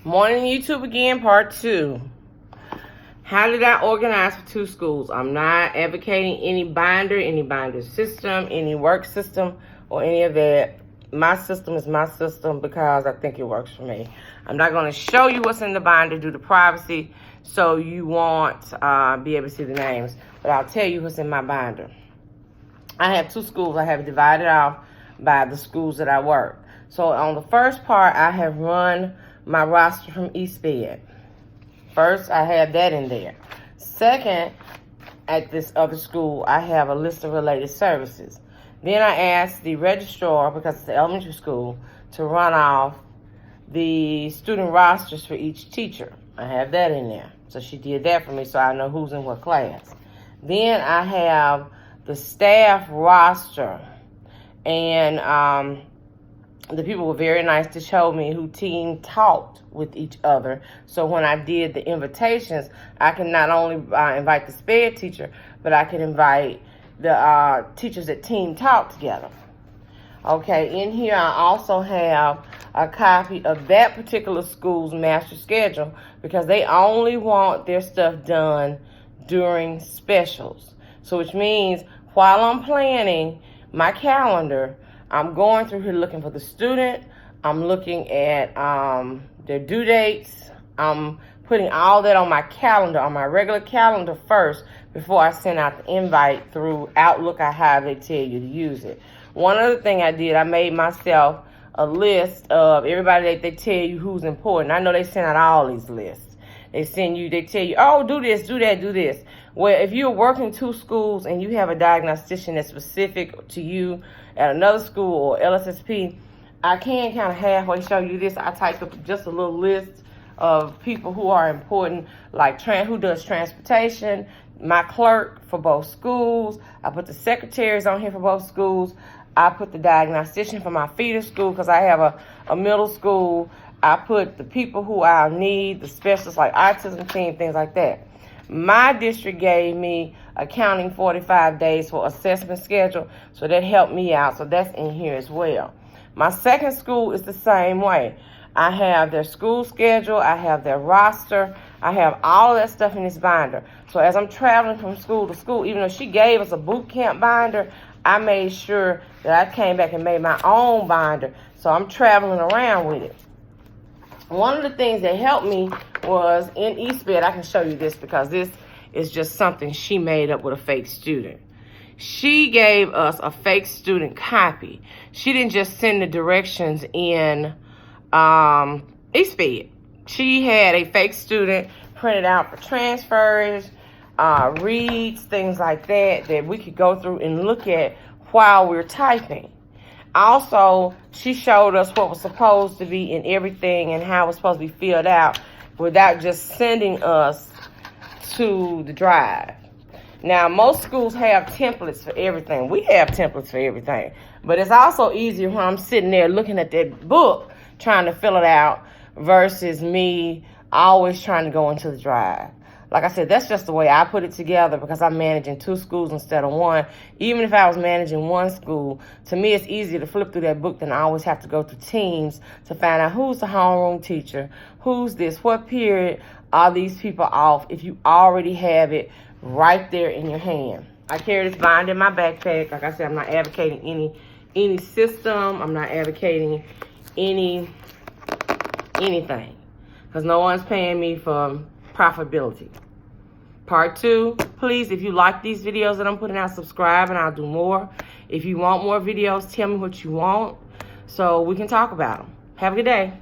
Morning YouTube again, part 2. How did I organize for 2 schools? I'm not advocating any binder system, any work system, or any of that. My system is my system because I think it works for me. I'm not going to show you what's in the binder due to privacy, so you won't be able to see the names. But I'll tell you what's in my binder. I have 2 schools. I have it divided off by the schools that I work. So on the first part, I have run my roster from East Bed. First, I have that in there. Second, at this other school, I have a list of related services. Then I asked the registrar, because it's the elementary school, to run off the student rosters for each teacher. I have that in there. So she did that for me so I know who's in what class. Then I have the staff roster. And the people were very nice to show me who team talked with each other. So when I did the invitations, I can not only invite the SPED teacher, but I can invite the teachers that team talked together. Okay, in here I also have a copy of that particular school's master schedule because they only want their stuff done during specials. So which means while I'm planning my calendar, I'm going through here looking for the student. I'm looking at their due dates. I'm putting all that on my calendar, on my regular calendar first before I send out the invite through Outlook or how they tell you to use it. One other thing I did, I made myself a list of everybody that they tell you who's important. I know they send out all these lists. They tell you, oh, do this, do that, do this. Well, if you're working 2 schools and you have a diagnostician that's specific to you at another school or LSSP, I can kind of halfway show you this. I typed up just a little list of people who are important, like who does transportation, my clerk for both schools. I put the secretaries on here for both schools. I put the diagnostician for my feeder school because I have a middle school. I put the people who I'll need, the specialists like autism team, things like that. My district gave me a counting 45 days for assessment schedule, so that helped me out. So that's in here as well. My second school is the same way. I have their school schedule. I have their roster. I have all of that stuff in this binder. So as I'm traveling from school to school, even though she gave us a boot camp binder, I made sure that I came back and made my own binder. So I'm traveling around with it. One of the things that helped me was in East Bed. I can show you this because this is just something she made up with a fake student. She gave us a fake student copy. She didn't just send the directions in East Bed. She had a fake student printed out for transfers, reads, things like that we could go through and look at while we're typing. Also, she showed us what was supposed to be in everything and how it was supposed to be filled out without just sending us to the drive. Now, most schools have templates for everything. We have templates for everything. But it's also easier when I'm sitting there looking at that book trying to fill it out versus me always trying to go into the drive. Like I said, that's just the way I put it together because I'm managing 2 schools instead of 1. Even if I was managing 1 school, to me it's easier to flip through that book than I always have to go through teams to find out who's the homeroom teacher, who's this, what period are these people off if you already have it right there in your hand. I carry this binder in my backpack. Like I said, I'm not advocating any system. I'm not advocating anything because no one's paying me for profitability. Part 2, please, if you like these videos that I'm putting out, subscribe and I'll do more. If you want more videos, tell me what you want so we can talk about them. Have a good day.